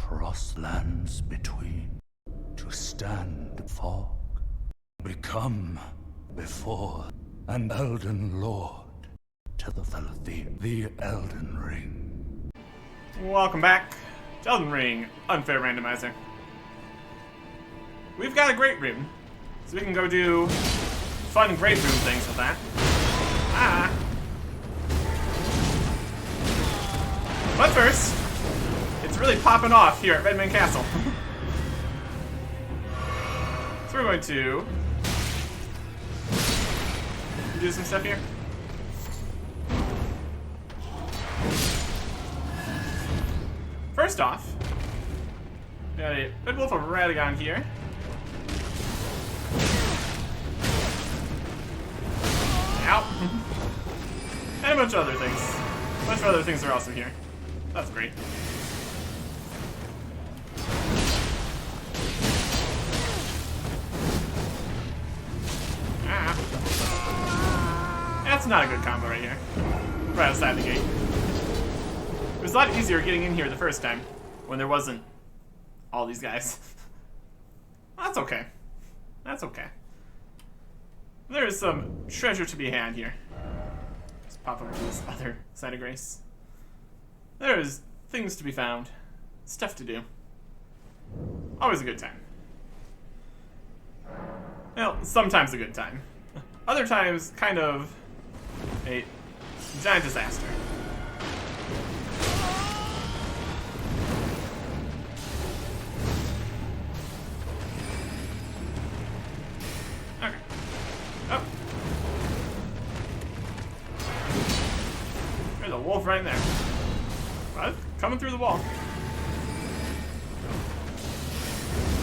cross lands between, to stand fog, become before an Elden Lord, to the Elden Ring. Welcome back to Elden Ring, Unfair Randomizer. We've got a Great Rune, so we can go do fun Great Rune things with that. But first, it's really popping off here at Redmond Castle. So we're going to do some stuff here. First off, we got a Red Wolf of Radagon here. Ow. And a bunch of other things. A bunch of other things are also here. That's great. That's not a good combo right here. Right outside the gate. It was a lot easier getting in here the first time when there wasn't all these guys. That's okay. That's okay. There is some treasure to be had here. Let's pop over to this other side of Grace. There is things to be found. Stuff to do. Always a good time. Well, sometimes a good time. Other times, kind of a giant disaster. Okay. Oh. There's a wolf right there. What? Coming through the wall.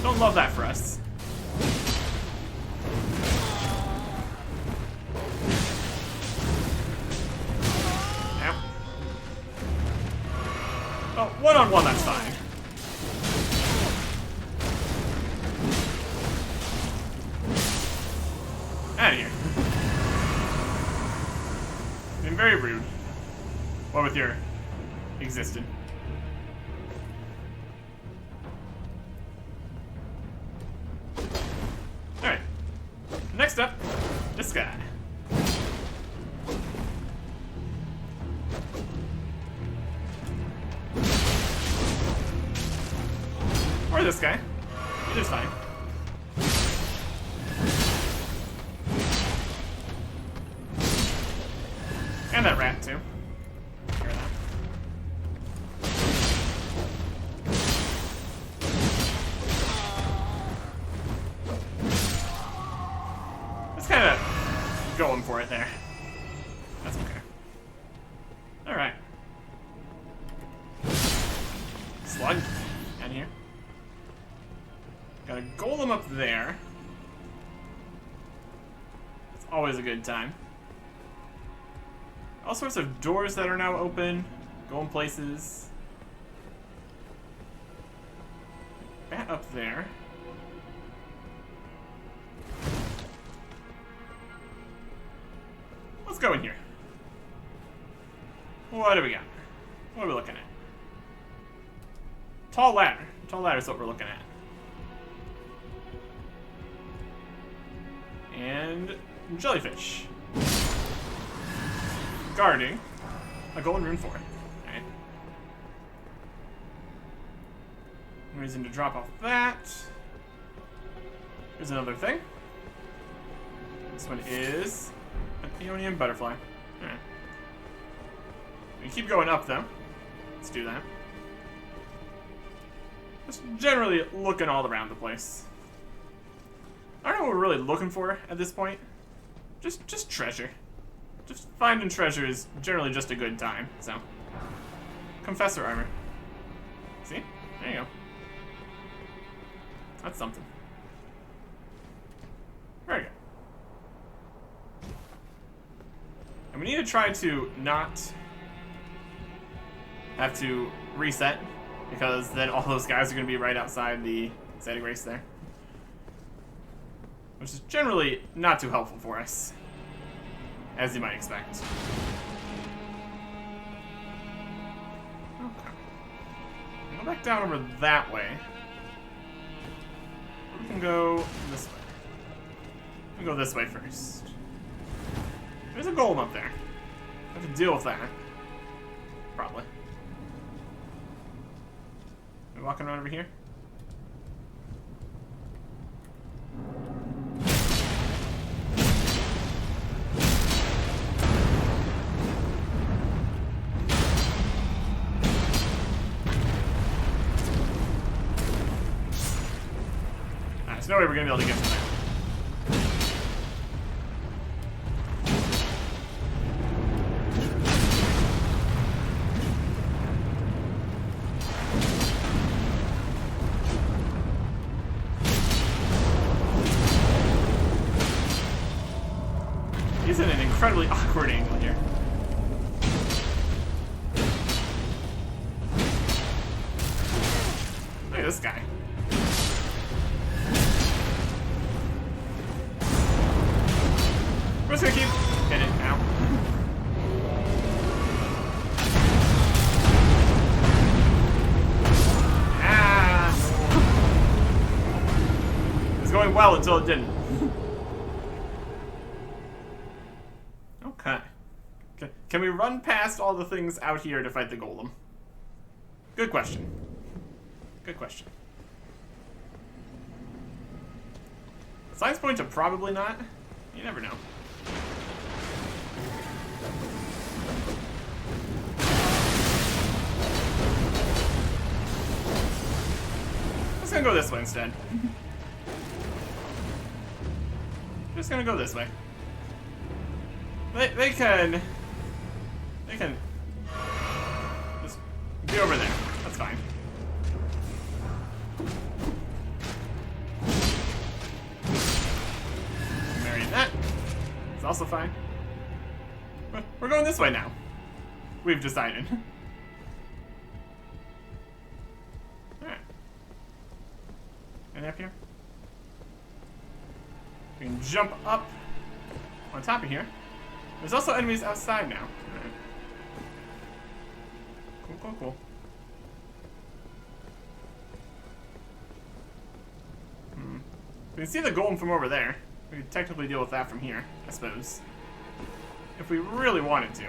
Don't love that for us. Ow. Oh, one-on-one, that's fine. Out of here. Been very rude. What with your existence? Alright. Next up, this guy. Or this guy. Either's fine. And that rat, too. Just kind of going for it there. That's okay. Alright. Slug. Down here. Got a golem up there. It's always a good time. All sorts of doors that are now open, going places. Bat up there. Let's go in here. What do we got? What are we looking at? Tall ladder. Tall ladder is what we're looking at. And jellyfish. Guarding a golden rune 4. Alright. No reason to drop off that. Here's another thing. This one is an Aeonian butterfly. Alright. We keep going up though. Let's do that. Just generally looking all around the place. I don't know what we're really looking for at this point. Just treasure. Just finding treasure is generally just a good time, so. Confessor armor. See? There you go. That's something. Very good. And we need to try to not have to reset, because then all those guys are going to be right outside the site of Grace there. Which is generally not too helpful for us, as you might expect. Okay. go back down over that way. We can go this way. We'll go this way first. There's a golem up there. I have to deal with that. Probably. Are we walking around over here? There's no way we're gonna be able to get to that. He's in an incredibly awkward angle here. Look at this guy. We're just gonna keep hitting it now. It was going well until it didn't. Okay. Can we run past all the things out here to fight the golem? Good question. Good question. Signs point to probably not. You never know. Just gonna go this way instead. Just gonna go this way. They can just be over there. That's fine. Marry that. It's also fine. But we're going this way now. We've decided. Alright. Any up here? We can jump up on top of here. There's also enemies outside now. Alright. Cool, cool, cool. We can see the golem from over there. We could technically deal with that from here, I suppose. If we really wanted to.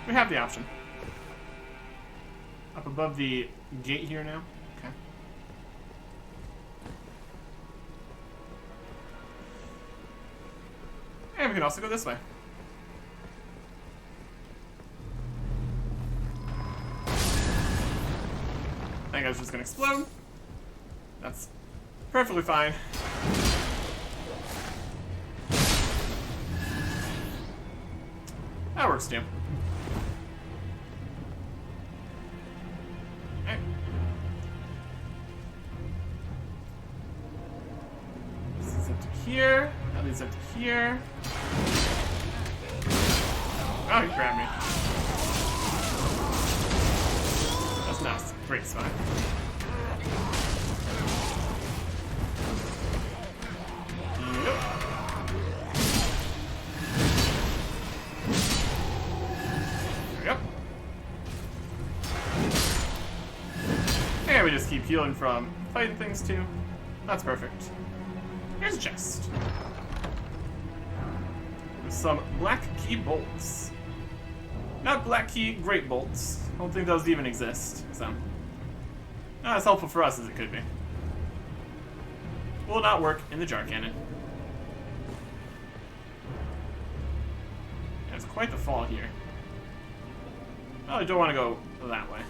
We have the option. Up above the gate here now. Okay. And we can also go this way. I think I was just gonna explode. That's perfectly fine. That works too. Okay. This is up to here. That leads up to here. Oh, he grabbed me. That's nice. Great spot. We just keep healing from fighting things too. That's perfect. Here's a chest. With some black key bolts. Not black key great bolts. I don't think those even exist. So not as helpful for us as it could be. Will not work in the jar cannon. There's quite the fall here. Oh, I don't want to go that way.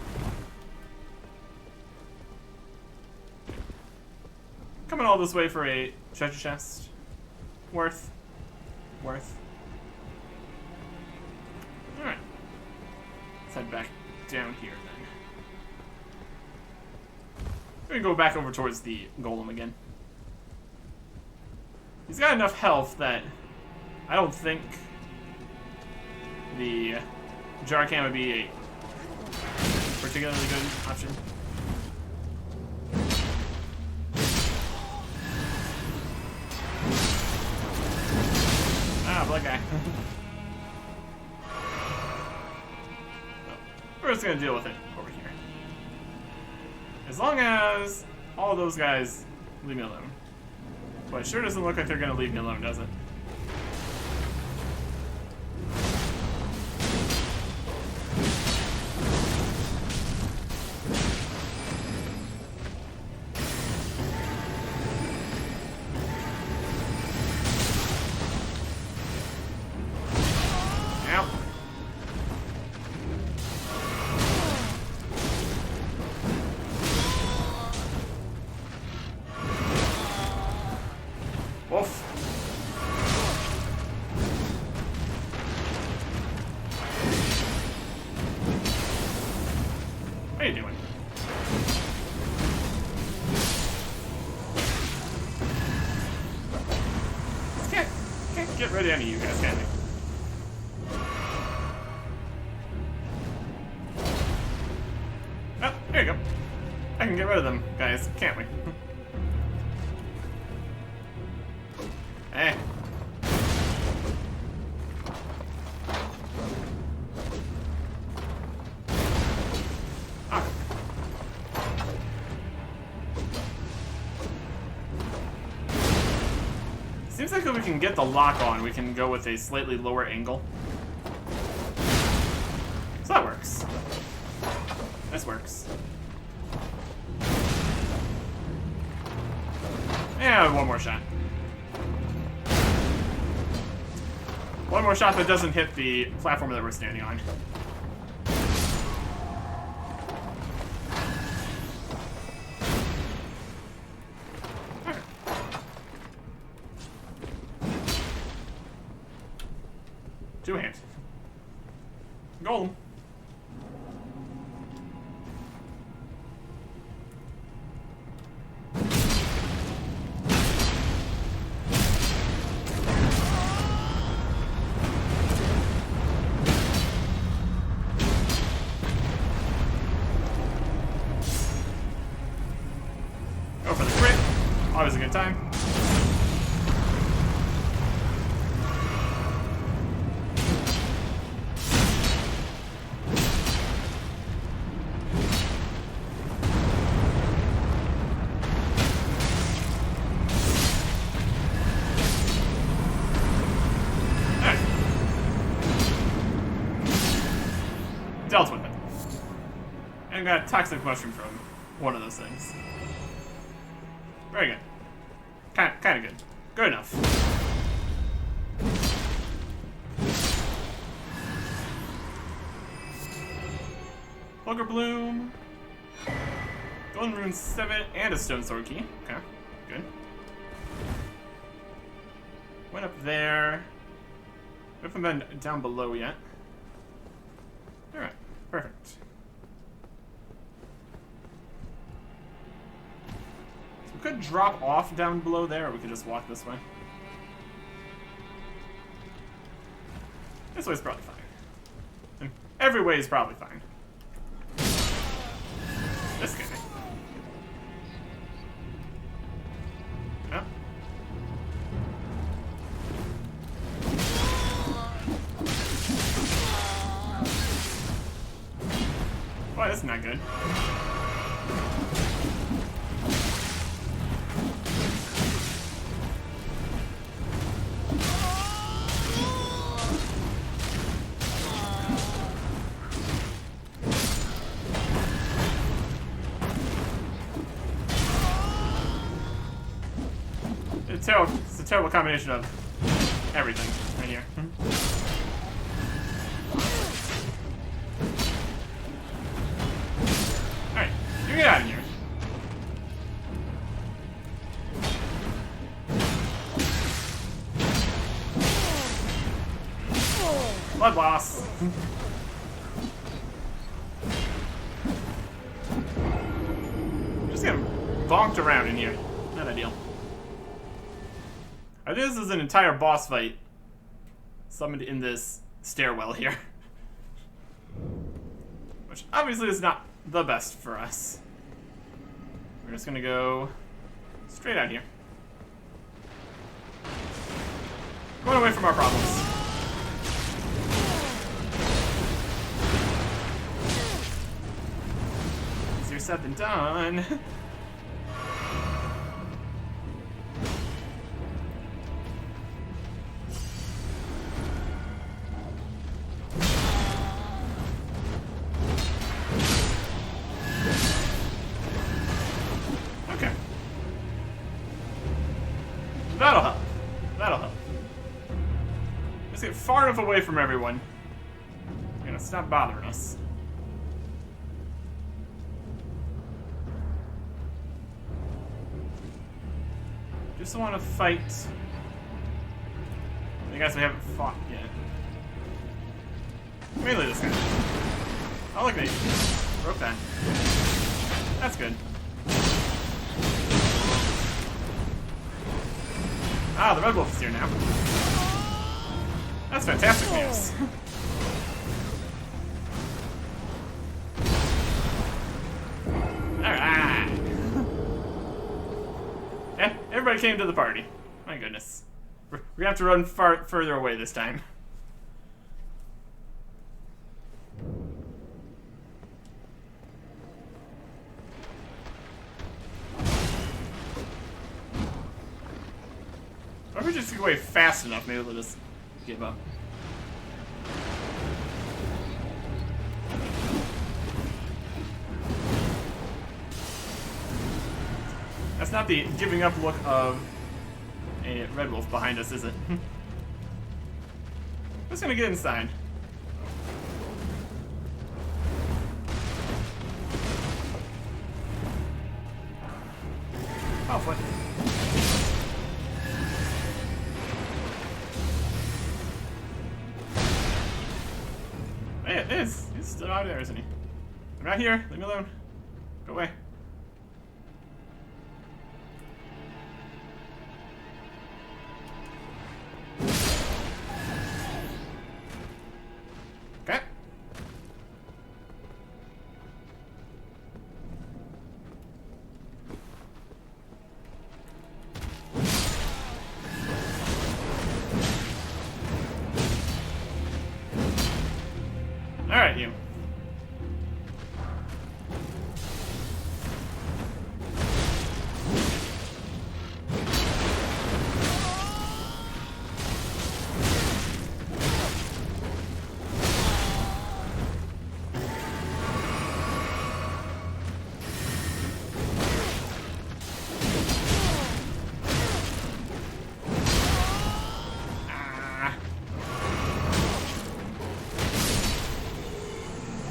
Coming all this way for a treasure chest. Worth. Alright. Let's head back down here then. We're gonna go back over towards the golem again. He's got enough health that I don't think the jar can would be a particularly good option. Blood guy. We're just gonna deal with it over here. As long as all those guys leave me alone. But it sure doesn't look like they're gonna leave me alone, does it? Wolf. What are you doing? Can't get rid of any of you guys, can we? Oh, there you go. I can get rid of them, guys, can't we? Hey. Ah. Seems like if we can get the lock on, we can go with a slightly lower angle. So that works. This works. Yeah, one more shot. One more shot that doesn't hit the platform that we're standing on. Okay. Two hands. Golem. Go for the crit. Always a good time. Alright. Dealt with it. And got a toxic mushroom from one of those things. Very good. Kind of good. Good enough. Booger Bloom. Golden Rune 7 and a Stone Sword Key. Okay, good. Went up there. We haven't been down below yet. Alright, perfect. We could drop off down below there, or we could just walk this way. This way's probably fine. And every way is probably fine. This guy. Yep. Boy, that's not good. It's a terrible combination of everything right here. Alright, you get out of here. Blood loss. Just getting bonked around in here. Not ideal. This is an entire boss fight summoned in this stairwell here. Which obviously is not the best for us. We're just gonna go straight out here. Going away from our problems. said than done. Okay. That'll help. That'll help. Let's get far enough away from everyone. You're gonna stop bothering us. Just want to fight. I guess we haven't fought yet. Mainly this guy. Oh, look at me. Broke that. That's good. Ah, the Red Wolf is here now. That's fantastic news. Alright. Yeah, everybody came to the party. My goodness. We're gonna have to run further away this time. Or if we just go away fast enough, maybe they'll just give up. That's not the giving up look of a Red Wolf behind us, is it? Just gonna get inside. Oh, what? Hey, it is. He's still out there, isn't he? I'm not here. Leave me alone. Go away. Okay. Alright, you.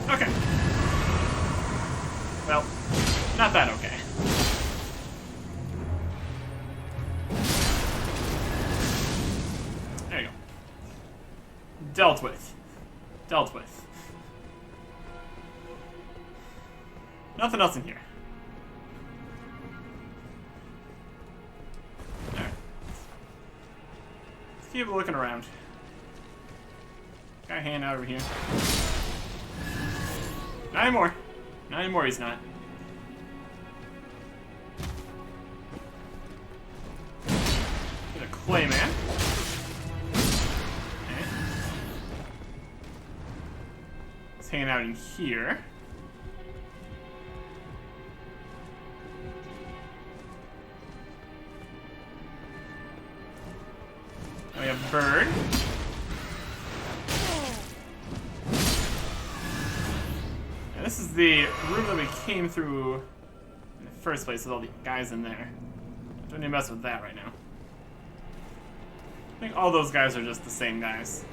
Okay. Well, not that okay. There you go. Dealt with. Dealt with. Nothing else in here. Alright. Let's keep looking around. Got a hand out over here. Not anymore. Not anymore, he's not. Get a clay man. Okay. It's hanging out in here. Now we have bird. This is the room that we came through in the first place with all the guys in there. Don't need to mess with that right now. I think all those guys are just the same guys.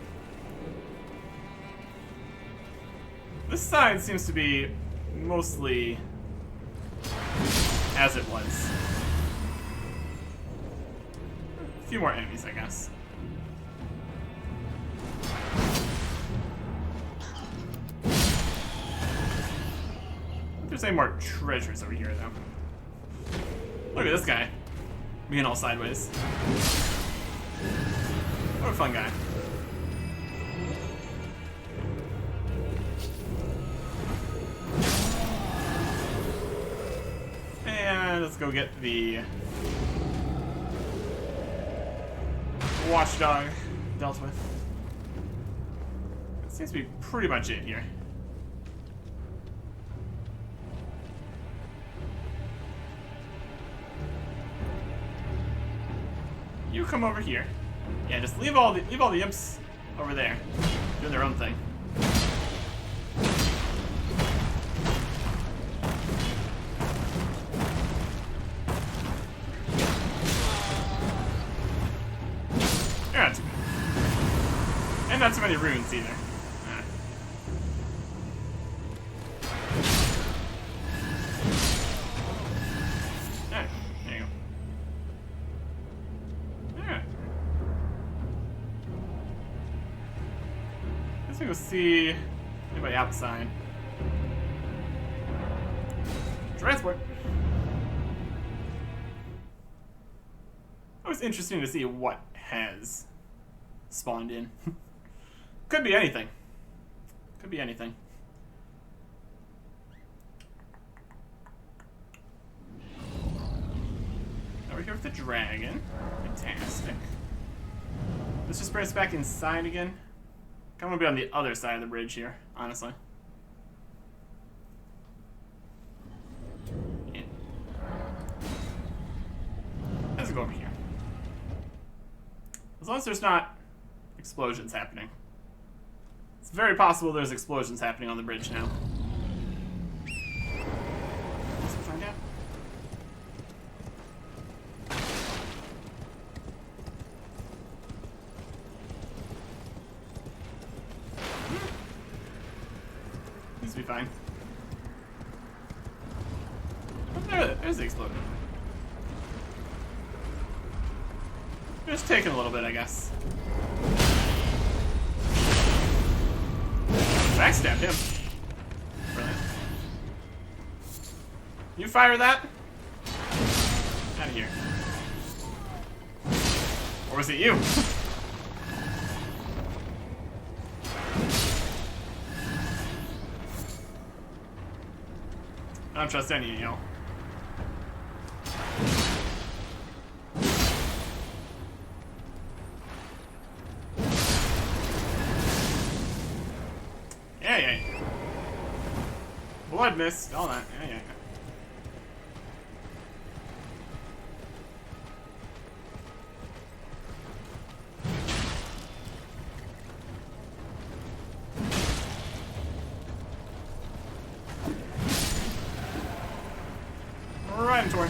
This side seems to be mostly as it was. A few more enemies, I guess. There's any more treasures over here, though. Look at this guy. Being all sideways. What a fun guy. And let's go get the watchdog dealt with. That seems to be pretty much it here. You come over here. Yeah, just leave all the imps over there, doing their own thing. You're not too bad. And not too many runes either. Alright, there you go. Alright. Let's go see anybody outside. Transport. It was interesting to see what has spawned in. Could be anything. Could be anything. Now we're here with the dragon. Fantastic. Let's just bring us back inside again. I want to be on the other side of the bridge here, honestly. Yeah. Let's go over here. As long as there's not explosions happening. It's very possible there's explosions happening on the bridge now. Let's find out. Seems to be fine. Oh, there's the explosion. Just taking a little bit, I guess. Backstabbed him. Brilliant. You fire that? Out of here. Or was it you? I don't trust any of y'all. Yeah. Blood mist, all that. Yeah. Right into her.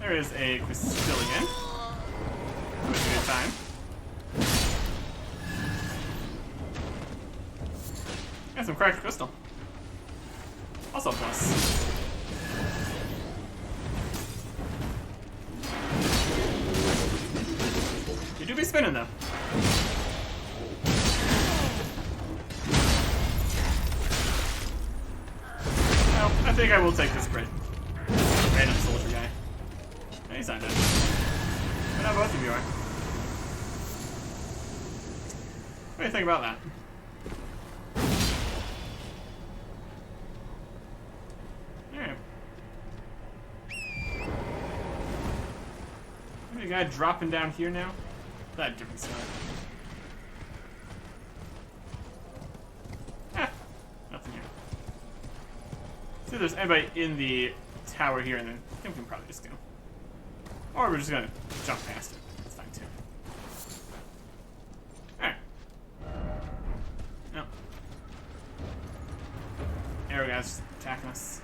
There is a Quistillion. Having a good time. And some cracked crystal. Also plus. You do be spinning though. Well, I think I will take this break. Random soldier guy. Yeah, he's not dead. But now both of you are. What do you think about that? Alright. Maybe a guy dropping down here now? That different side. Nothing here. See if there's anybody in the tower here, and then I think we can probably just go. Or we're just gonna jump past it. That's fine too. Alright. No. Arrow guys attacking us.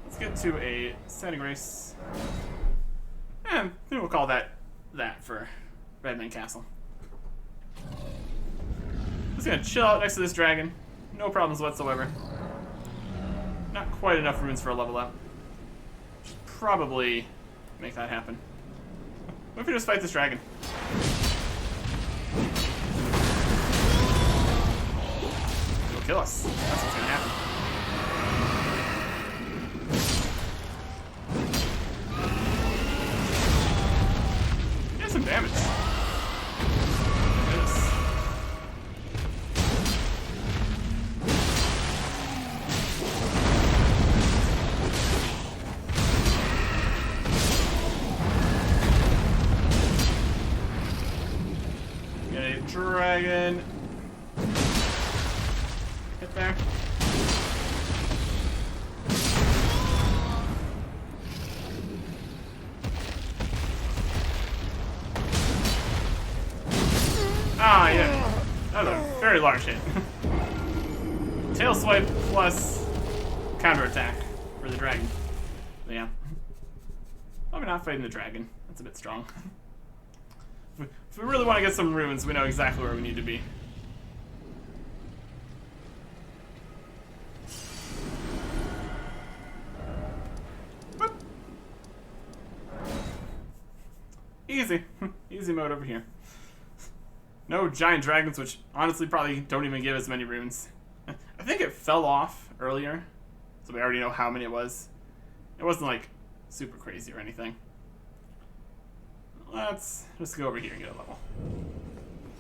Let's get to a Santa Grace. And then we'll call that for Redman Castle. Just gonna chill out next to this dragon. No problems whatsoever. Not quite enough runes for a level up. Should probably make that happen. What if we just fight this dragon? He'll kill us. That's what's gonna happen. Some damage. Goodness. dragon. Hit there. Ah, yeah. That was a very large hit. Tail swipe plus counterattack for the dragon. But yeah. Probably not fighting the dragon. That's a bit strong. If we really want to get some runes, we know exactly where we need to be. Whoop. Easy. Easy mode over here. No giant dragons, which honestly probably don't even give as many runes. I think it fell off earlier, so we already know how many it was. It wasn't like super crazy or anything. Let's just go over here and get a level.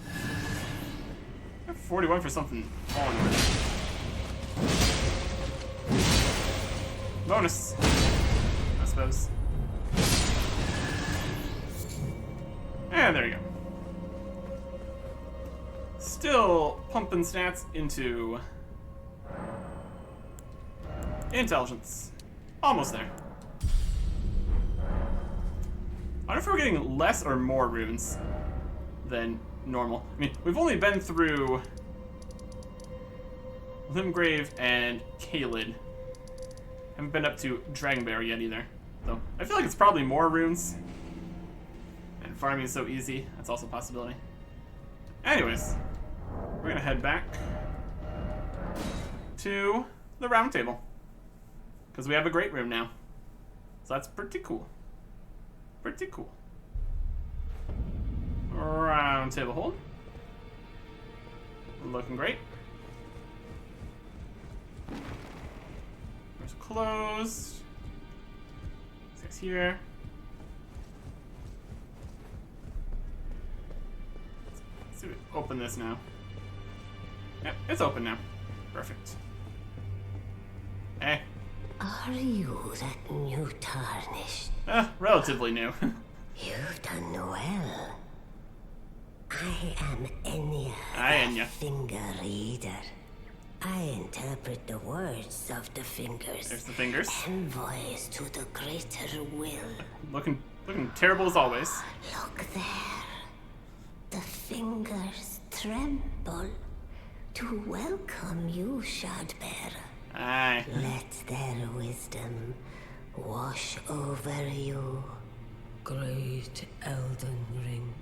I have 41 for something falling with. Bonus, I suppose. And there you go. Still pumping stats into intelligence. Almost there. I wonder if we're getting less or more runes than normal. I mean, we've only been through Limgrave and Caelid. Haven't been up to Dragonbear yet either. So I feel like it's probably more runes. And farming is so easy. That's also a possibility. Anyways, we're gonna head back to the round table. Because we have a great room now. So that's pretty cool. Pretty cool. Round table hold. Looking great. Doors closed. This guy's here. Let's see if we open this now. Yep, it's open now. Perfect. Hey. Are you that new tarnished? Relatively new. You've done well. I am Enya, Hi, the Enya. finger reader. I interpret the words of the fingers. There's the fingers. Envoys to the greater will. Looking terrible as always. Look there. The fingers tremble to welcome you, Shardbearer. Aye. Let their wisdom wash over you. Great Elden Ring,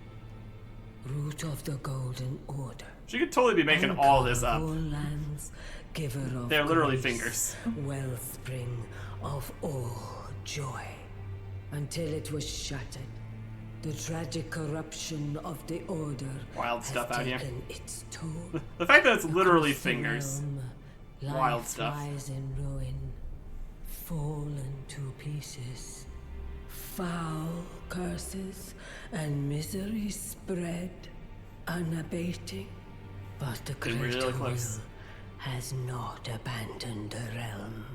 root of the Golden Order. She could totally be making all this up. Lands, giver of They're literally grace, fingers. wellspring of all joy. Until it was shattered, the tragic corruption of the Order Wild stuff has out here. taken its toll. The fact that it's literally Across the fingers. realm, Wild life stuff. lies in ruin, fallen to pieces. Foul curses and misery spread, unabating. But the Getting great really will close. has not abandoned the realm,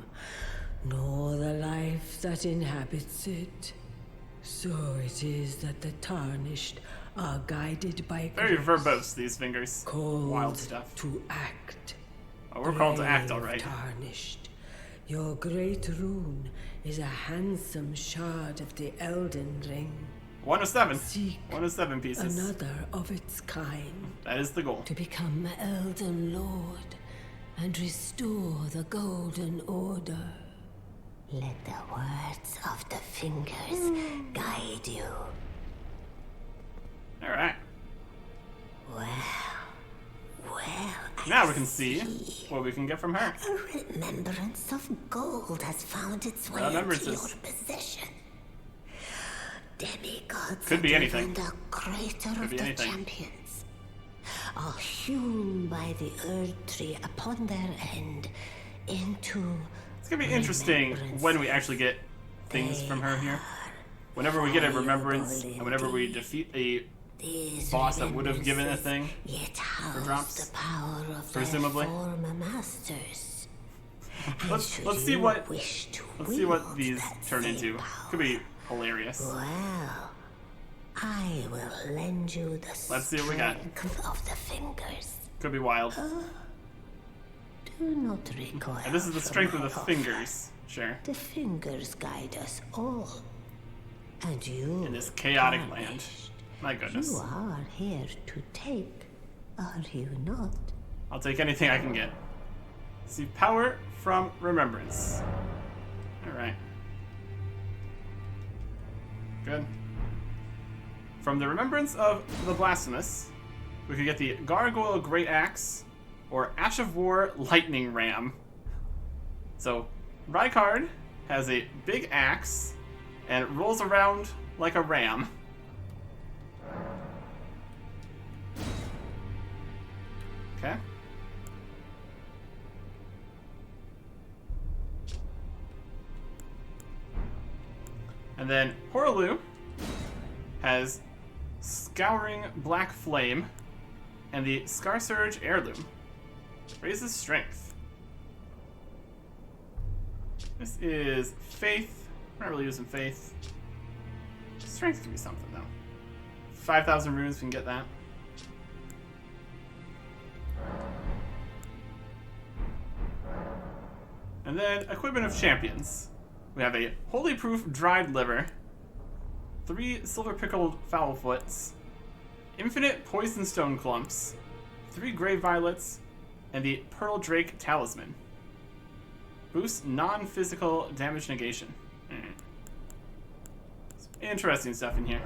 nor the life that inhabits it. So it is that the tarnished are guided by Very grace, verbose, these fingers. called Wild stuff. to act. Oh, we're called to act, Brave alright. Tarnished. Your great rune is a handsome shard of the Elden Ring. 1 of 7. Seek 1 of 7 pieces. Another of its kind. That is the goal. To become Elden Lord and restore the Golden Order. Let the words of the fingers guide you. Alright. Well, Now we can see what we can get from her. a remembrance of gold has found its way into Remembrances. your possession. Demigods Could be and anything. even the greater Could of be the anything. champions are hewn by the Erd Tree upon their end into It's gonna be interesting when we actually get things from her here. Whenever we get a remembrance, and whenever we defeat a these boss that would have given a remembrances thing. yet house drops, the power of presumably. their former masters. And Let's should see you what wish to let's see what wield these that turn same into. power, Could be hilarious. well, I will lend you the Let's see what we got. strength of the fingers. Could be wild. Do not recoil. And this is the from strength of my the offer. fingers. Sure. The fingers guide us all. And you, In this chaotic land. tarnished, My goodness. you are here to take, are you not? I'll take anything I can get. See, power from remembrance. Alright. Good. From the remembrance of the blasphemous, we could get the Gargoyle Great Axe or Ash of War Lightning Ram. So, Rykard has a big axe and it rolls around like a ram. Okay. And then Horaloo has Scouring Black Flame and the Scar Surge Heirloom. Raises strength. This is faith. We're not really using faith. Strength could be something though. 5,000 runes, we can get that. And then Equipment of Champions. We have a Holy Proof Dried Liver, 3 Silver Pickled Foulfoots, Infinite Poison Stone Clumps, 3 Grey Violets, and the Pearl Drake Talisman. Boosts non-physical damage negation. Some interesting stuff in here.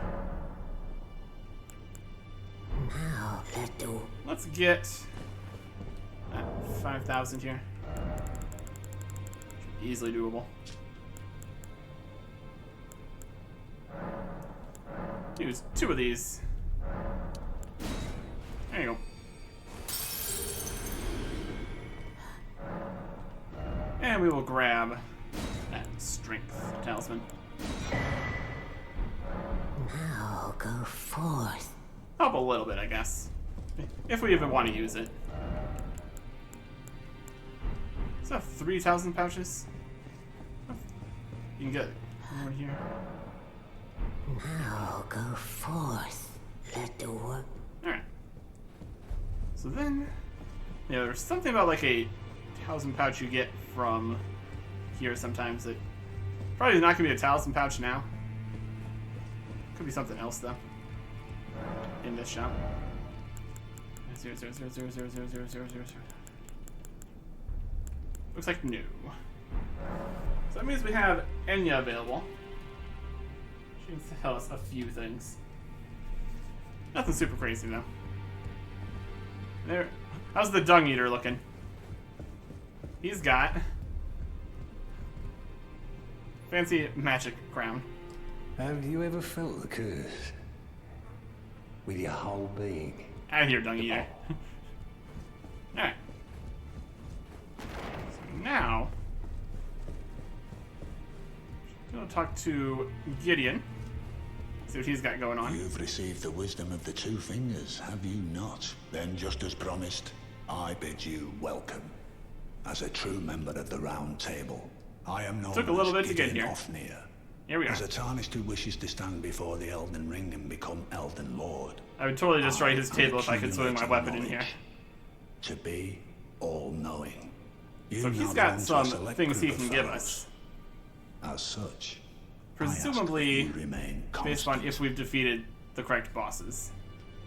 Now, let do. Let's get 5,000 here. Easily doable. Use 2 of these. There you go. And we will grab that strength talisman. Now go forth. Help a little bit, I guess. If we even want to use it. Does that have 3,000 pouches? You can get more here. Now go forth. Let the work. Alright. So then, yeah, there's something about like a 1,000 pouch you get from here sometimes that probably not gonna be a 1,000 pouch now. Could be something else though. In this shop. 0. Looks like new. So that means we have Enya available. She can tell us a few things. Nothing super crazy though. There. How's the Dung Eater looking? He's got fancy magic crown. Have you ever felt the curse? With your whole being? Out of here, Dung Eater. Alright. So now, I'm gonna talk to Gideon. See what he's got going on. You've received the wisdom of the 2 fingers, have you not? Then, just as promised, I bid you welcome. As a true member of the Round Table, I am known Took a little as bit to get Gideon here. Ofnir. Here we are. As a tarnished who wishes to stand before the Elden Ring and become Elden Lord. I would totally destroy his I table if I could swing my accumulate weapon in here. knowledge. To be all-knowing. You So he's now got belong to a some select things he group of can give fellows. us. As such, Presumably, I ask that you remain based on constant. if we've defeated the correct bosses.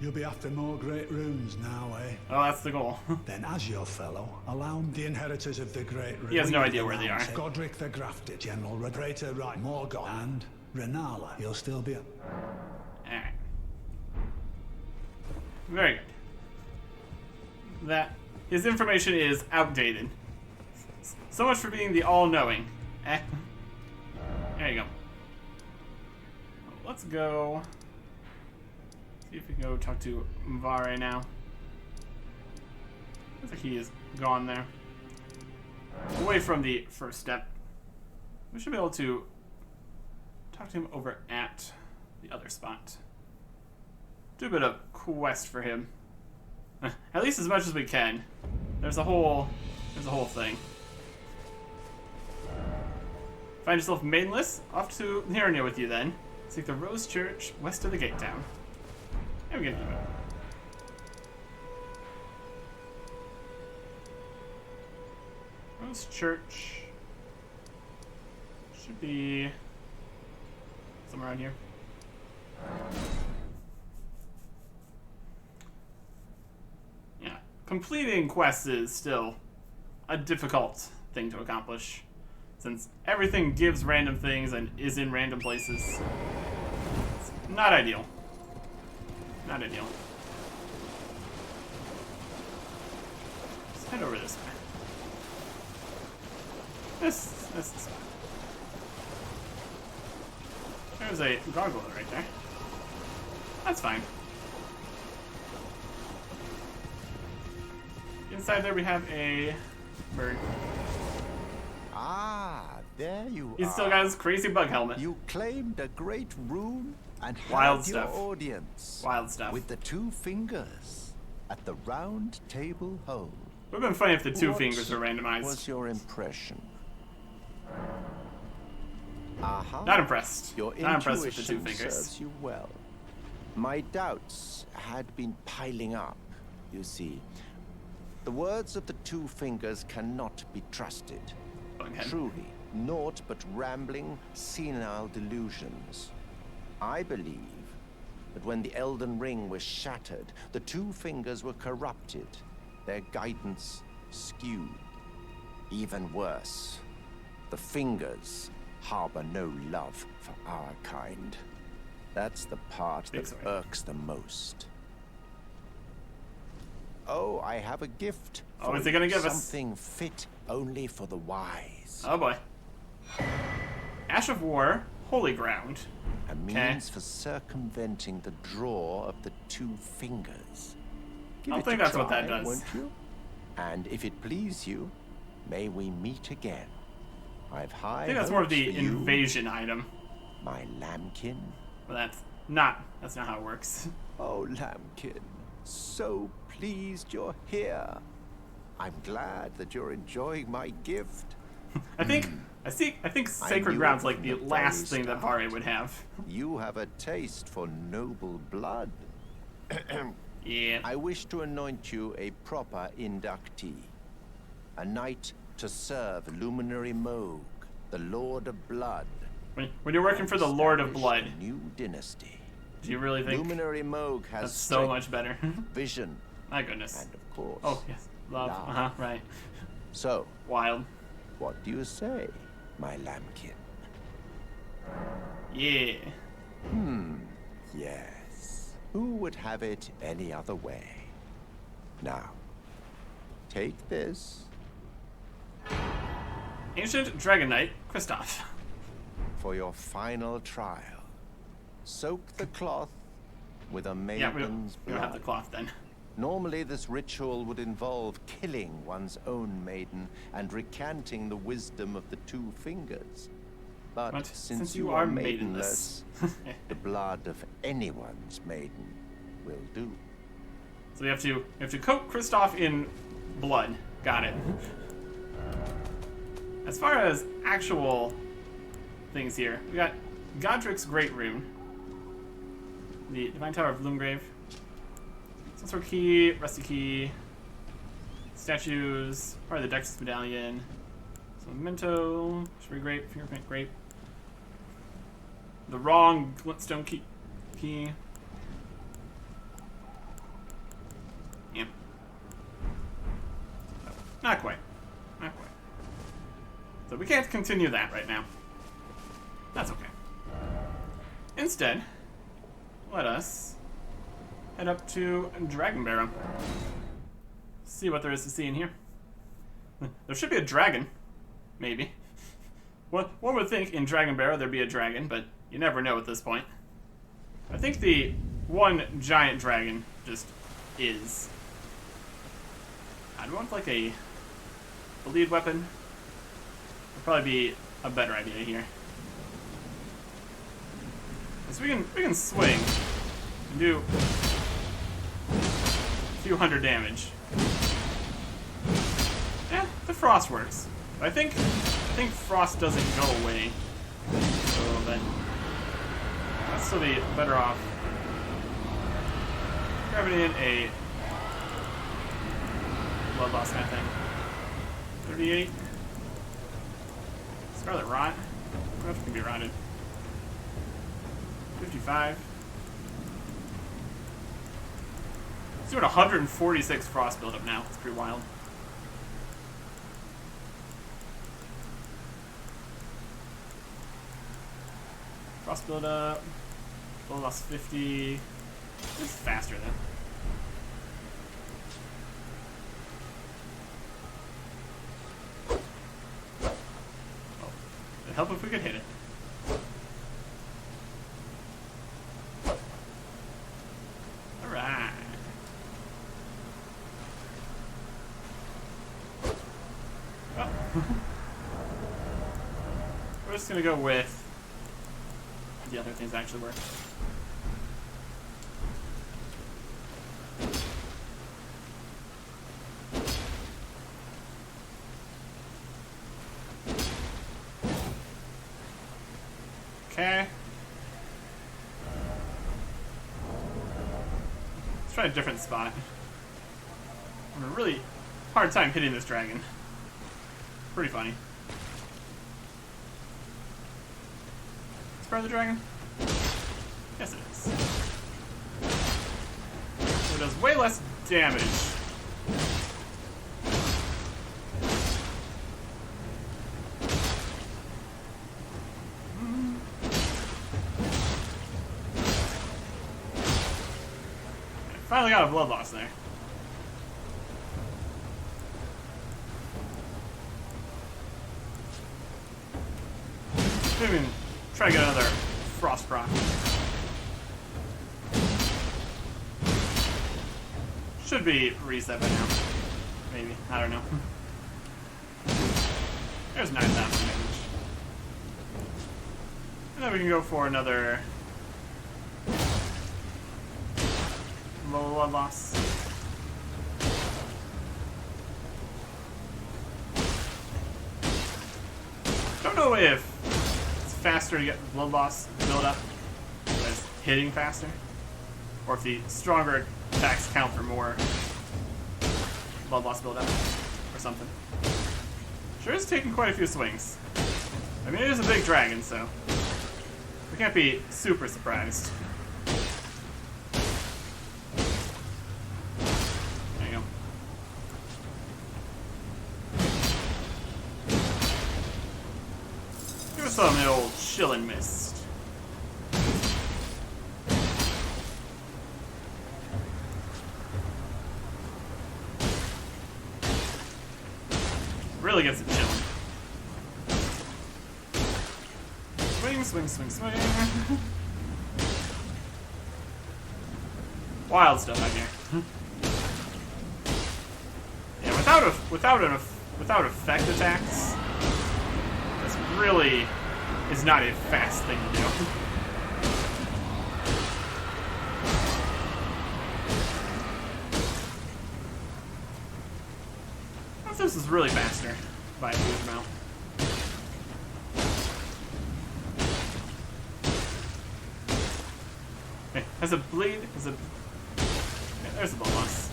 You'll be after more great runes now, eh? Oh, that's the goal. Then, as your fellow, allow me the inheritors of the great runes. He has no idea where they are. Godric the Grafted, General Redrator Right, Morgoth, and Renala. He'll still be up. Alright. Very good. That his information is outdated. So much for being the all-knowing. Eh. There you go. Let's go. See if we can go talk to Mvare now. Looks like he is gone there. Away from the first step. We should be able to talk to him over at the other spot. Do a bit of quest for him. At least as much as we can. There's a whole thing. Find yourself maidenless? Off to Nyarnia with you then. Let's take the Rose Church west of the gate town. And we get even. Rose Church should be somewhere around here. Yeah, completing quests is still a difficult thing to accomplish, since everything gives random things and is in random places. It's not ideal. Not ideal. Let's head over this way. This is fine. There's a gargoyle right there. That's fine. Inside there we have a bird. Ah, there you He's are. still got his crazy bug helmet. You claimed a great rune and Wild had stuff. your audience. Wild stuff. With the 2 fingers at the round table hole. Would have been funny if the 2 What fingers were randomized. was your impression? Aha. Not impressed. Your Not impressed with the 2 intuition fingers. serves you well. My doubts had been piling up, you see. The words of the 2 fingers cannot be trusted. Bughead. Truly, naught but rambling, senile delusions. I believe that when the Elden Ring was shattered, the 2 fingers were corrupted, their guidance skewed. Even worse, the fingers harbor no love for our kind. That's the part Big that sorry. irks the most. Oh, I have a gift. Oh, for is he gonna you. give us- Something fit only for the wise. Oh boy. Ash of War, Holy Ground. A means for circumventing the draw of the 2 fingers. Give I it think a that's what that try, does. won't you? And if it please you, may we meet again. I've high I think that's more of hopes the for you, invasion item. my lambkin. But that's not how it works. Oh, lambkin, so pleased you're here. I'm glad that you're enjoying my gift. I think Sacred knew Ground's it like from the the last very thing that start. Vare would have. You have a taste for noble blood. Yeah. I wish to anoint you a proper inductee. A knight to serve Luminary Moog, the Lord of Blood. When you're working for the Lord of Establish Blood, a new dynasty. do you really think Luminary Moog has that's so strength, much better? vision, My goodness. and of course, Oh, yes. Love. love. Right. So, Wild. what do you say, my lambkin? Yeah. Yes. Who would have it any other way? Now, take this Ancient Dragon Knight, Kristoff. for your final trial. Soak the cloth with a Yeah, maiden's we don't have blood. the cloth then. Normally, this ritual would involve killing one's own maiden and recanting the wisdom of the 2 fingers. But since you are maidenless, the blood of anyone's maiden will do. So we have to coat Kristoff in blood. Got it. As far as actual things here, we got Godric's Great Rune, the Divine Tower of Bloomgrave, some sort of key, rusty key, statues, part of the Dexys Medallion, some memento, Shree Grape, Fingerprint Grape, the wrong glintstone key. Yeah. Not quite. Not quite. So we can't continue that right now. That's okay. Instead, let us head up to Dragonbarrow. See what there is to see in here. There should be a dragon. Maybe. One would think in Dragonbarrow there'd be a dragon, but you never know at this point. I think the one giant dragon just is. I'd want like a lead weapon. Would probably be a better idea here. So we can swing and do a few hundred damage. Yeah, the frost works. But I think frost doesn't go away. So then still be better off grabbing in a blood loss kind of thing. 38. Scarlet Rot. What else can be rotted? 55. It's doing 146 frost buildup now. It's pretty wild. Frost buildup. Blood loss 50. It's faster then. It'd help if we could hit it. Alright. Oh. We're just gonna go with the other things that actually work. Okay. Let's try a different spot. I'm having a really hard time hitting this dragon. Pretty funny. Is part of the dragon? Yes, it is. So it does way less damage. Finally got a blood loss there. Maybe try to get another frost proc. Should be reset by now. Maybe. I don't know. There's 9,000 damage. And then we can go for another blood loss. Don't know if it's faster to get blood loss build up as hitting faster, or if the stronger attacks count for more blood loss build up, or something. Sure is taking quite a few swings. I mean, it is a big dragon, so we can't be super surprised. Some old chillin' mist. Really gets it chillin'. Swing, swing, swing, swing. Wild stuff out here. Yeah, without effect attacks, that's really is not a fast thing to do. This is really faster by a huge amount. Okay, has a bleed? Has a... Yeah, there's a blood loss.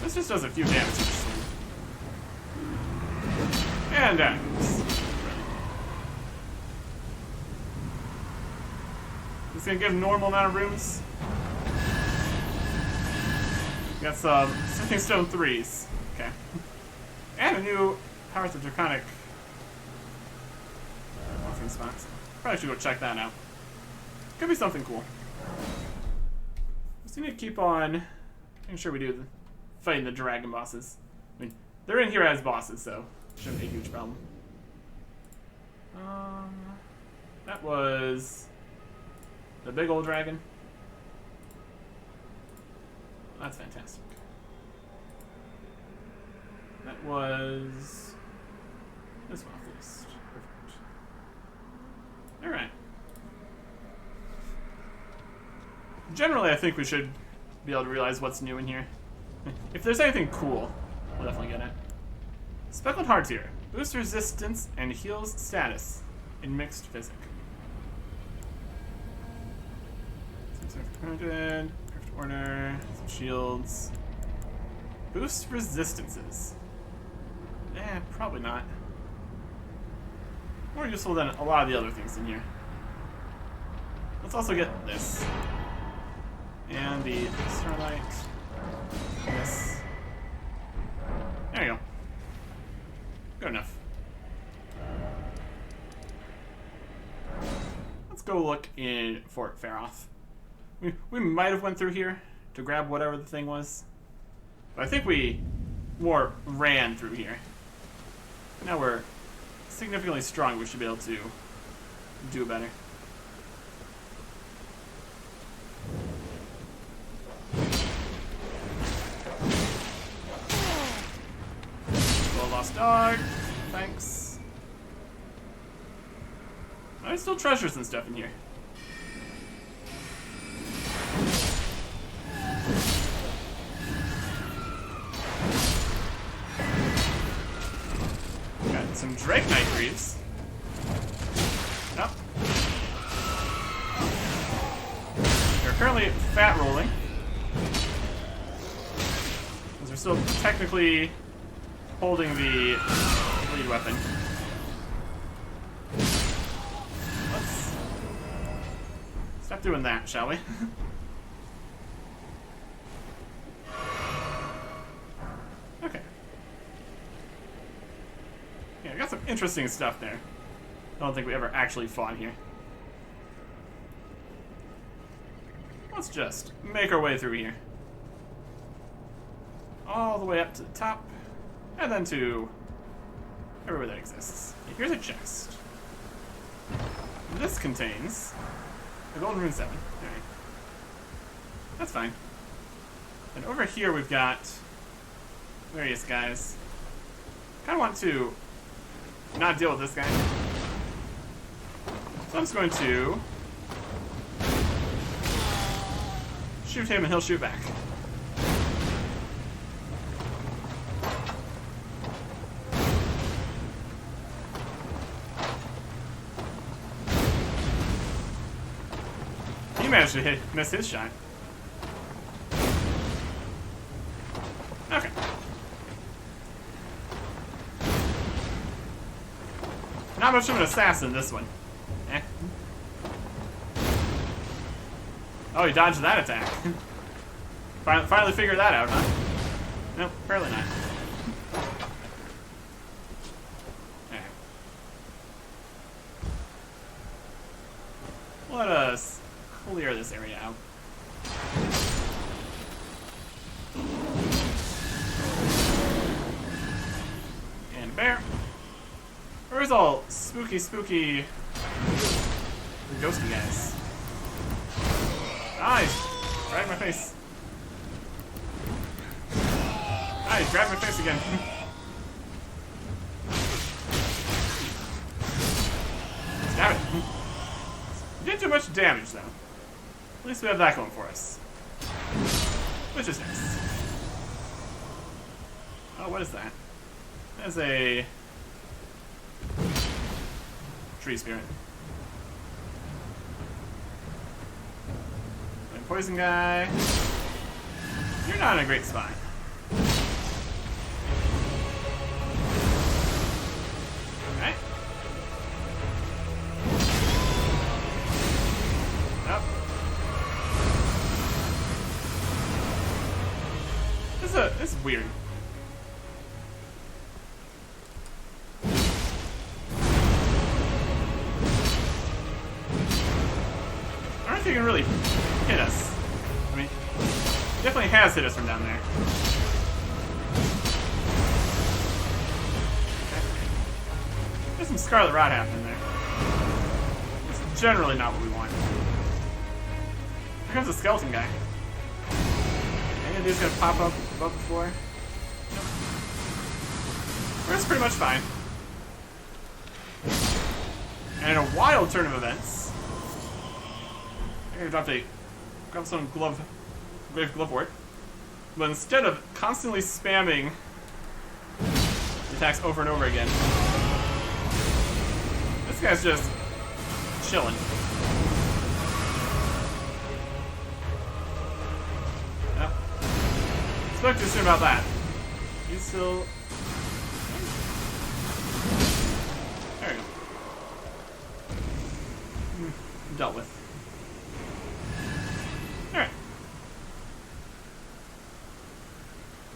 This just does a few damage each swing. And ends. It's gonna give normal amount of runes. Got some Sifting Stone 3s. Okay. And a new Powers of Draconic offering spots. Probably should go check that out. Could be something cool. Just need to keep on making sure we do fighting the dragon bosses. I mean, they're in here as bosses, so shouldn't be a huge problem. That was the big old dragon. That's fantastic. That was this one off the list. Perfect. Alright. Generally, I think we should be able to realize what's new in here. If there's anything cool, We'll definitely get it. Speckled Heart here. Boosts resistance and heals status in mixed physic. 600, perfect order, some shields. Boost resistances. Probably not. More useful than a lot of the other things in here. Let's also get this. And the Starlight. This. There you go. Good enough. Let's go look in Fort Faroth. We might have went through here to grab whatever the thing was. But I think we more ran through here. Now we're significantly strong. We should be able to do better. Well, lost dog. Thanks. There's still treasures and stuff in here. Got some Drake Knight Greaves. Nope. They're currently fat rolling. Because we're still technically holding the lead weapon. Let's stop doing that, shall we? Okay. Yeah, we got some interesting stuff there. I don't think we ever actually fought here. Let's just make our way through here. All the way up to the top. And then to everywhere that exists. Okay, here's a chest. This contains a golden rune 7. Alright. That's fine. And over here we've got various guys. Kind of want to not deal with this guy. So I'm just going to shoot him and he'll shoot back. He managed to miss his shot. Okay. Not much of an assassin, this one. Eh. Oh, he dodged that attack. Finally figured that out, huh? Nope, apparently not. Okay. Let us clear this area out. And bear. Where's all spooky ghosty guys? Ah, he's right in my face. Ah, he's grabbed my face again. Damn it. Didn't do much damage, though. At least we have that going for us. Which is nice. Oh, what is that? That's a tree spirit. And poison guy. You're not in a great spot. Alright. Nope. This is weird. I don't know if you can really hit us. I mean, it definitely has hit us from down there. Okay. There's some Scarlet Rot happening there. It's generally not what we want. Here comes a skeleton guy. And dude's gonna pop up above the floor. Nope. We're pretty much fine. And in a wild turn of events, I'm gonna drop a grave glove wart. But instead of constantly spamming attacks over and over again. This guy's just chilling. Yep. Spoke too soon about that. He's still... There you go. Dealt with. Alright.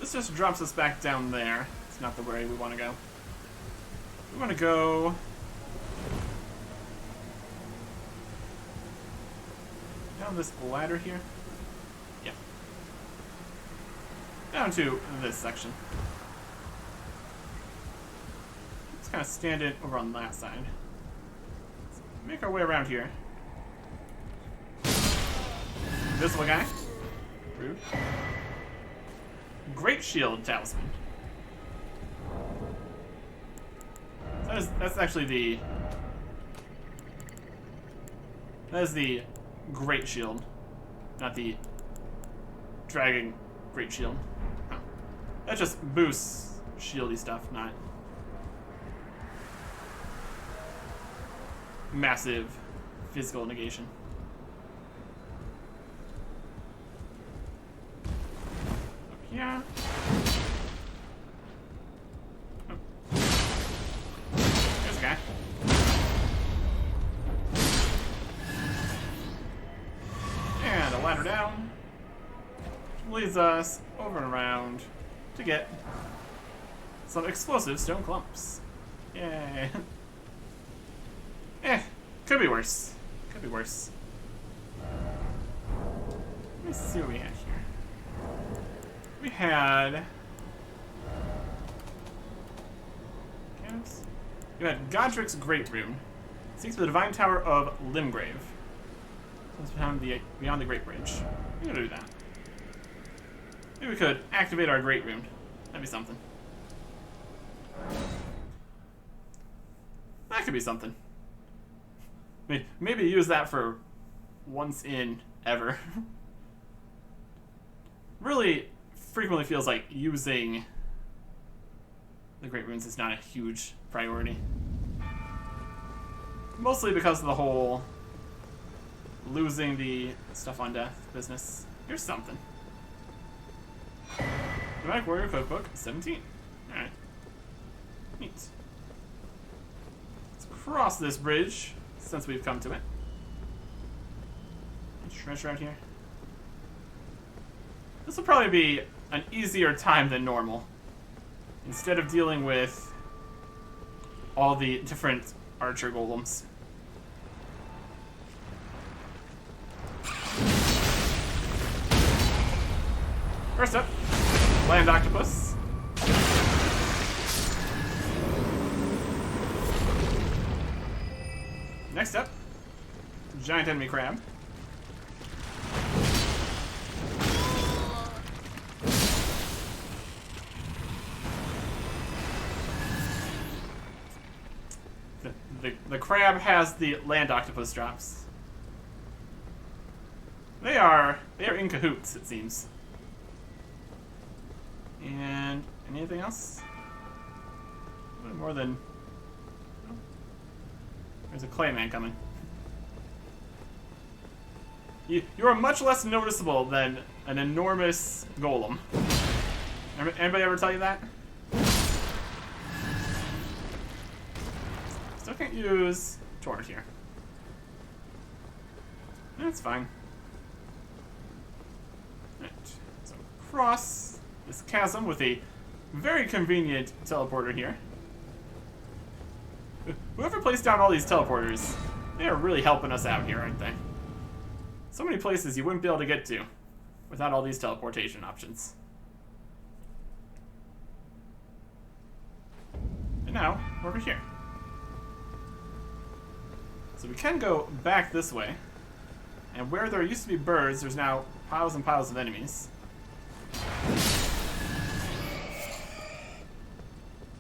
This just drops us back down there. It's not the way we want to go. We want to go... down this ladder here? Yeah. Down to this section. Let's kind of stand it over on that side. Let's make our way around here. Invisible guy. Rude. Great shield talisman. That's actually the... that is the great shield, not the dragon great shield. Huh. That just boosts shieldy stuff, not massive physical negation. Up here. Oh. There's a guy. And a ladder down leads us over and around to get some explosive stone clumps. Yay. Could be worse. Could be worse. Let me see what we had here. We had... we had Godric's Great Rune. Seeks the Divine Tower of Limgrave. It's beyond the Great Bridge. We're gonna do that. Maybe we could activate our Great Rune. That'd be something. That could be something. Maybe use that for once in ever. Really frequently feels like using the Great Runes is not a huge priority. Mostly because of the whole losing the stuff on death business. Here's something. Dramatic Warrior Cookbook 17. Alright. Neat. Let's cross this bridge since we've come to it. Treasure out here. This will probably be an easier time than normal. Instead of dealing with all the different archer golems. First up, land octopus. Next up, giant enemy crab. The crab has the land octopus drops. They are in cahoots, it seems. And anything else? More than... oh. There's a clayman coming. You are much less noticeable than an enormous golem. Anybody ever tell you that? Still can't use Torrent here. That's fine. Right. So cross this chasm with a very convenient teleporter here. Whoever placed down all these teleporters, they are really helping us out here, aren't they? So many places you wouldn't be able to get to without all these teleportation options. And now, we're over here. So we can go back this way. And where there used to be birds, there's now piles and piles of enemies.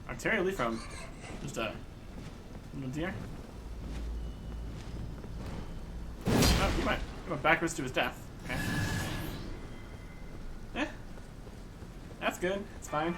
Arterially from just a little deer. Oh, he went backwards to his death. Okay. That's good. It's fine.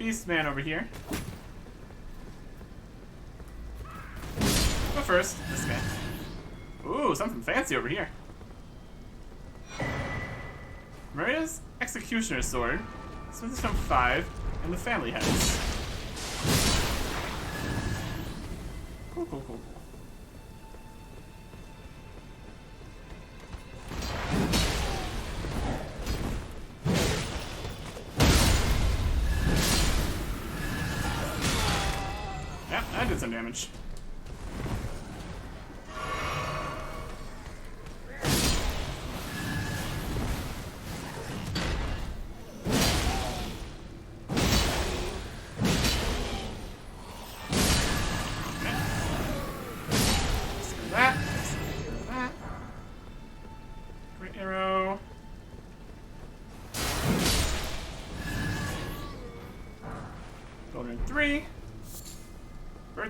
Beast Man over here. But first, this guy. Ooh, something fancy over here. Maria's Executioner's Sword, Smith's Stone 5, and the Family Heads. Cool, cool, cool, cool. Yeah, that did some damage.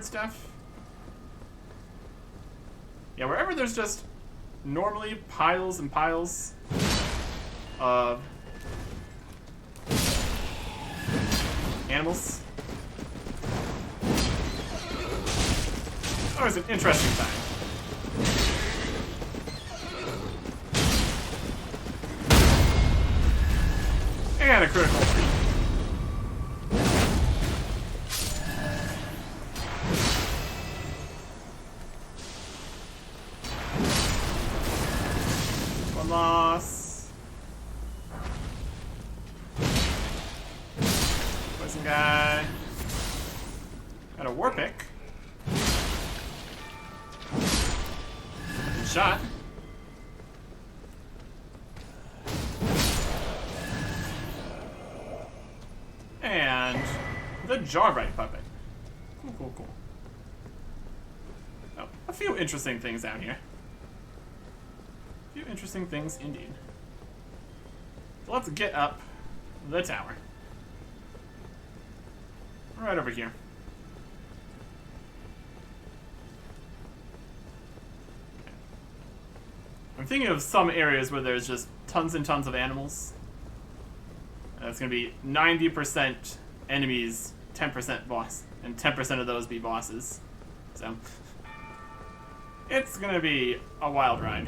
Stuff. Yeah, wherever there's just normally piles and piles of animals. Always an interesting time. And a critical three. Loss. Poison guy. Got a war pick. Good shot. And the Jawbite puppet. Cool, cool, cool. Oh, a few interesting things out here. Few interesting things indeed. So let's get up the tower. Right over here. I'm thinking of some areas where there's just tons and tons of animals. That's going to be 90% enemies, 10% boss, and 10% of those be bosses. So it's going to be a wild ride.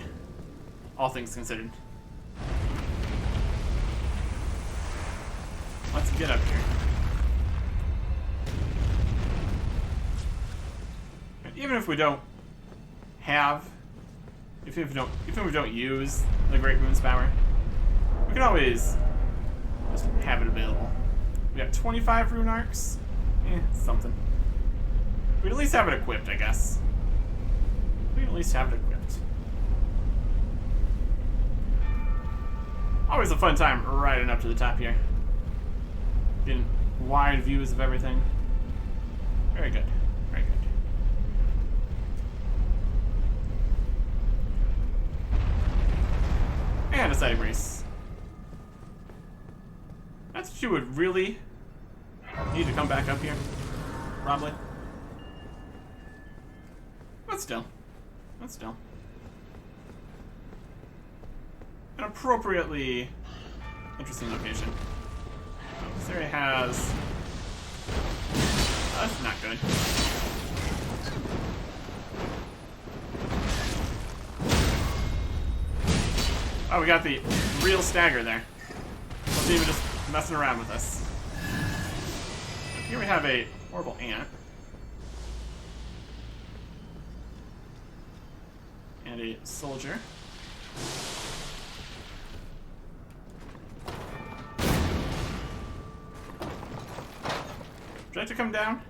All things considered. Let's get up here. And even if we don't have, even if we don't use the Great Rune's power, we can always just have it available. We got 25 rune arcs. Something. We'd at least have it equipped, I guess. We can at least have it equipped. Always a fun time riding up to the top here. Getting wide views of everything. Very good. Very good. And a side race. That's what you would really need to come back up here. Probably. But still. But still. An appropriately interesting location. This area has... Oh, that's not good. Oh, we got the real stagger there. Wasn't even just messing around with us. Here we have a horrible ant. And a soldier. Would you like to come down?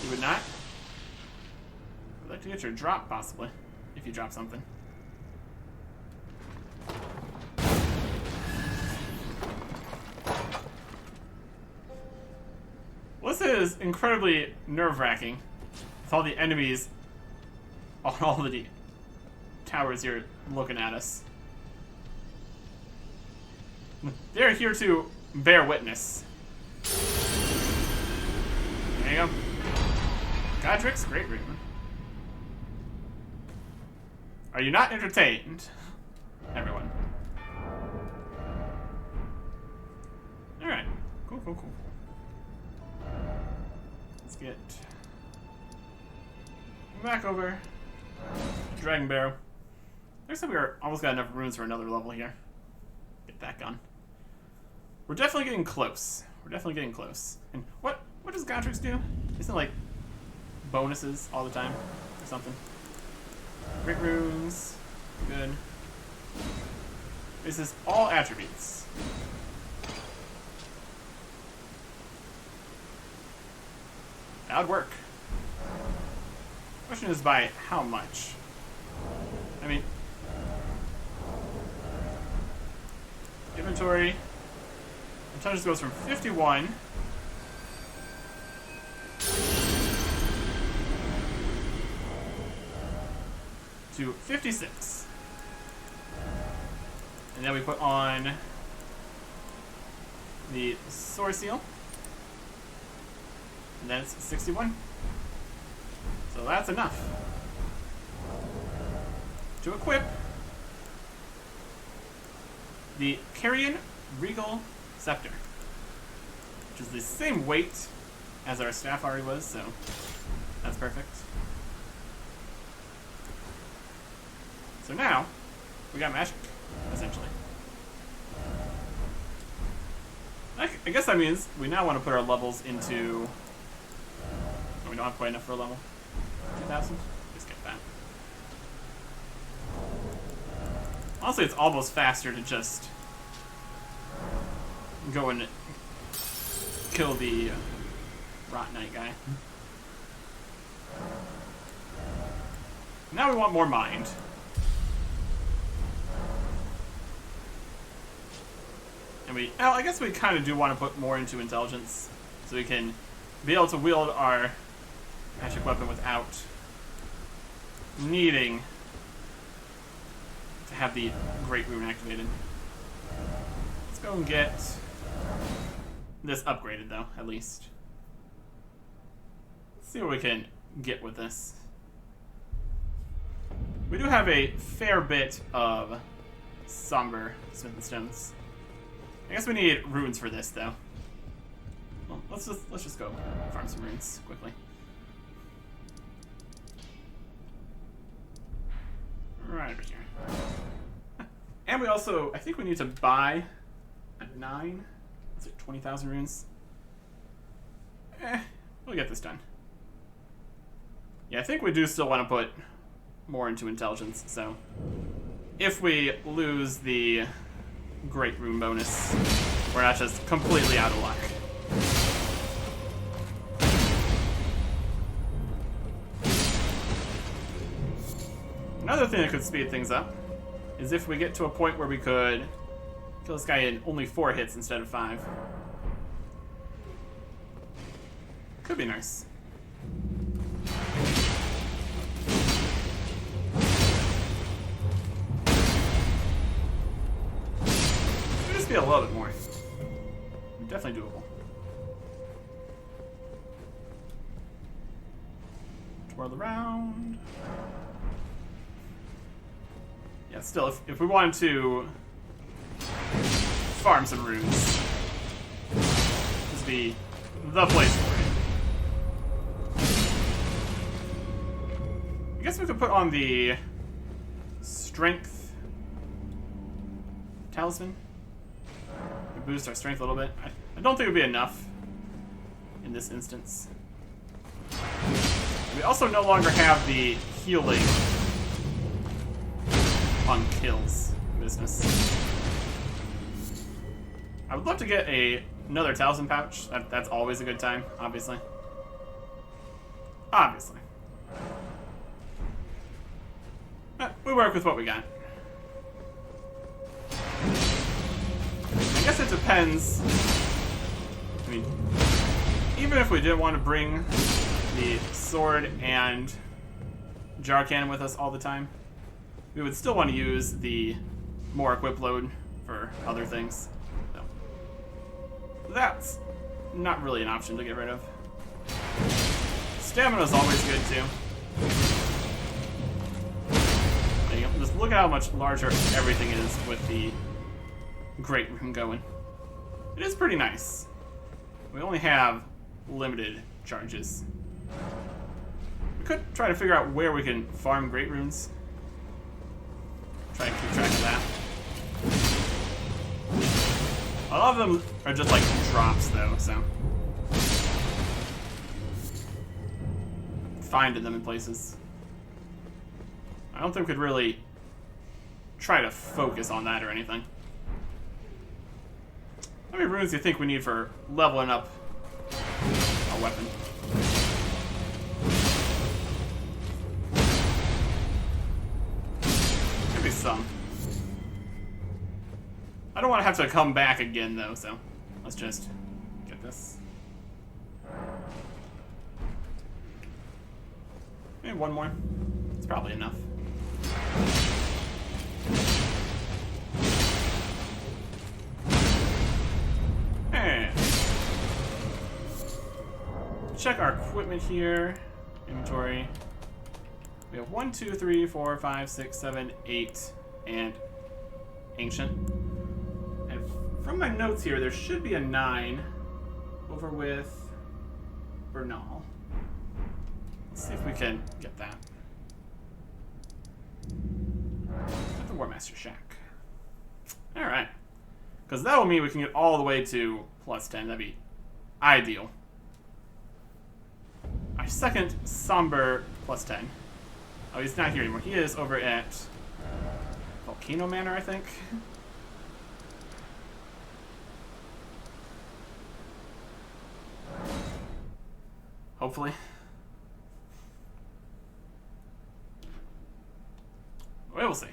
You would not? I'd like to get your drop, possibly. If you drop something. Well, this is incredibly nerve-wracking. With all the enemies on all the towers here looking at us. They're here to bear witness. There you go. Godric's Great Rune. Are you not entertained, everyone? Alright. Cool. Let's get back over to Dragon Barrow. Looks like we're almost got enough runes for another level here. Get that gun. We're definitely getting close. And what does Godric's do? Isn't it like bonuses all the time or something? Great runes. Good. This is all attributes. That would work. Question is by how much? I mean, inventory. Intelligence goes from 51 to 56. And then we put on the sword seal. And then it's 61. So that's enough to equip the Carrion Regal Scepter, which is the same weight as our staff already was, so that's perfect. So now, we got magic, essentially. I guess that means we now want to put our levels into... Oh, we don't have quite enough for a level. 2,000? Just get that. Honestly, it's almost faster to just go and kill the Rot Knight guy. Now we want more mind. And I guess we kind of do want to put more into intelligence, so we can be able to wield our magic weapon without needing to have the Great Rune activated. Let's go and get this upgraded, though, at least. Let's see what we can get with this. We do have a fair bit of somber smith and stones. I guess we need runes for this, though. Well, let's just go farm some runes quickly. Right over here. And we also, I think we need to buy a 9. Is it 20,000 runes? We'll get this done. Yeah, I think we do still want to put more into intelligence, so if we lose the Great Rune bonus, we're not just completely out of luck. Another thing that could speed things up is if we get to a point where we could kill this guy in only 4 hits instead of 5. Could be nice. Just be a little bit more. Definitely doable. Twirl around. Yeah, still, if we wanted to farm some runes, this would be the place for it. I guess we could put on the strength talisman. Boost our strength a little bit. I don't think it would be enough in this instance. We also no longer have the healing on kills business. I would love to get another talisman pouch. That's always a good time, obviously. Obviously. But we work with what we got. I guess it depends. I mean, even if we didn't want to bring the sword and jar cannon with us all the time, we would still want to use the more equip load for other things. So that's not really an option to get rid of. Stamina is always good too. There you go. Just look at how much larger everything is with the Great Rune going. It is pretty nice. We only have limited charges. We could try to figure out where we can farm great runes. Try and keep track of that. A lot of them are just like drops though, so finding them in places. I don't think we could really try to focus on that or anything. How many runes do you think we need for leveling up our weapon? Could be some. I don't want to have to come back again though, so let's just get this. Maybe one more. It's probably enough. And check our equipment here. Inventory. We have 1, 2, 3, 4, 5, 6, 7, 8, and ancient. And from my notes here, there should be a 9 over with Bernal. Let's see if we can get that. At the Warmaster Shack. Alright. Because that will mean we can get all the way to +10. That'd be ideal. Our second Somber +10. Oh, he's not here anymore. He is over at Volcano Manor, I think. Hopefully. We'll see.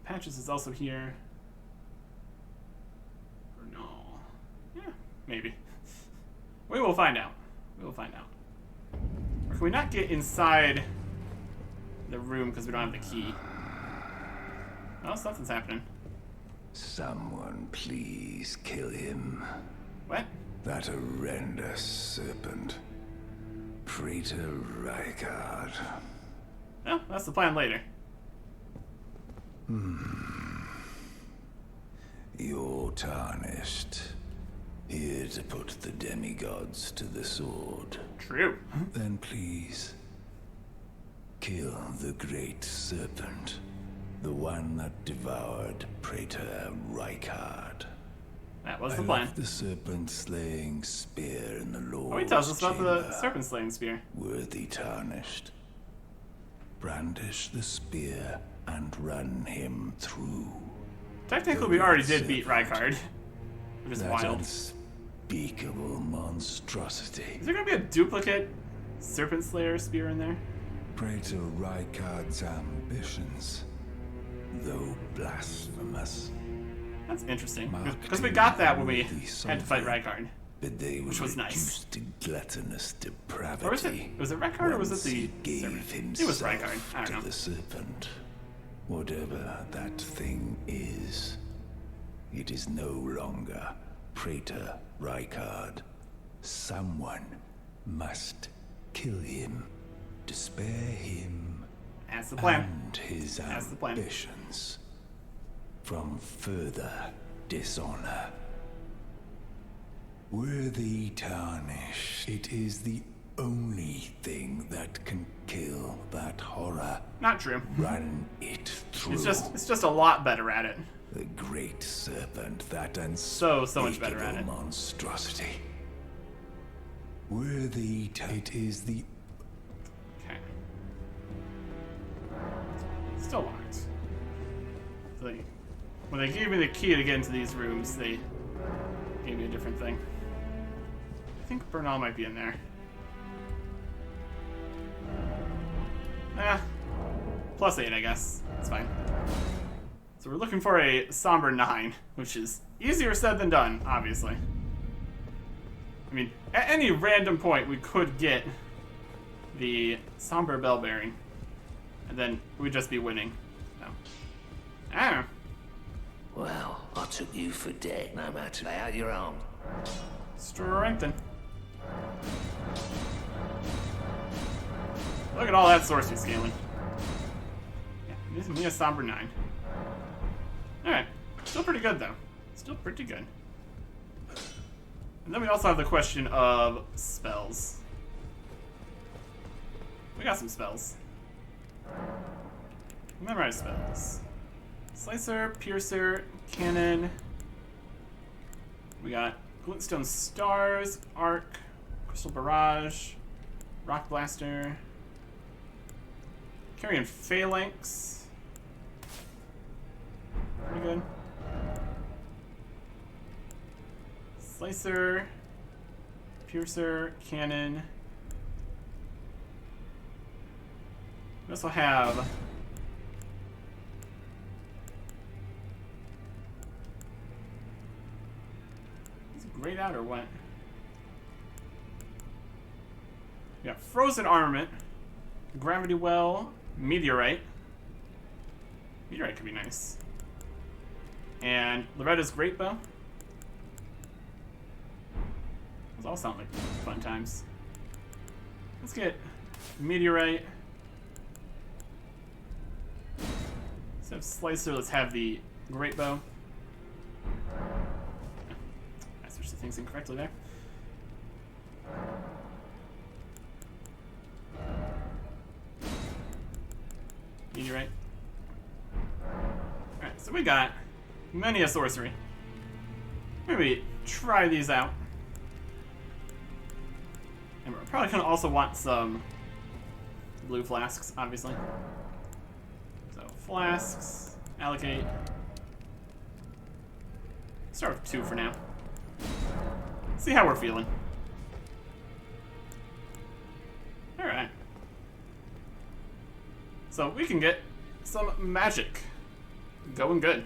Patches is also here. Or no. Yeah, maybe. We will find out. We will find out. Or can we not get inside the room because we don't have the key? Oh, something's happening. Someone please kill him. What? That horrendous serpent. Praetor Rykard. Well, that's the plan later. You're tarnished. Here to put the demigods to the sword. True. Then please, kill the great serpent. The one that devoured Praetor Rykard. That was I the plan. left the serpent slaying spear in the Lord's Oh, he tells us about the chamber. serpent slaying spear. Worthy tarnished. Brandish the spear and run him through. Technically, we already did beat Rykard. Which is That wild. unspeakable monstrosity. Is there gonna be a duplicate serpent slayer spear in there? Praetor Rykard's ambitions, though blasphemous, That's interesting. marked Because we him got that when we worthy had to fight something, Rykard. but they were Which was nice. reduced to gluttonous depravity. Or was it Rykard or was it once the he gave serpent? It was himself Rykard. I to don't know. the serpent. Whatever that thing is, it is no longer Praetor Rykard. Someone must kill him to spare him That's the plan. and his That's the plan. ambitions from further dishonor. Worthy tarnish, it is the only thing that can kill that horror. Not true. Run it through. It's just a lot better at it. The great serpent, that So much better at unspeakable it. monstrosity. Worthy it is the Okay. Still locked. So when they gave me the key to get into these rooms, they gave me a different thing. I think Bernal might be in there. +8, I guess. That's fine. So we're looking for a Somber 9, which is easier said than done, obviously. I mean, at any random point, we could get the Somber Bell Bearing, and then we'd just be winning. So, I don't know. Well, I took you for dead, no matter how you're armed. Strengthen. Look at all that sorcery scaling. Yeah, this is me a Somber 9. Alright. Still pretty good, though. Still pretty good. And then we also have the question of spells. We got some spells. Memorize spells. Slicer, Piercer, Cannon. We got Glintstone Stars, Arc, Crystal Barrage, Rock Blaster, Carrion Phalanx. Pretty good. Slicer, Piercer, Cannon. We also have is it grayed out or what? We got Frozen Armament, Gravity Well, Meteorite. Meteorite could be nice. And Loretta's Great Bow. Those all sound like fun times. Let's get Meteorite. Instead of Slicer, let's have the Great Bow. I switched the things incorrectly there. Meteorite. Alright, so we got many a sorcery. Maybe try these out. And we're probably gonna also want some blue flasks, obviously. So flasks, allocate. Start with 2 for now. See how we're feeling. Alright. So we can get some magic going good.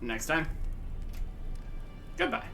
Next time. Goodbye.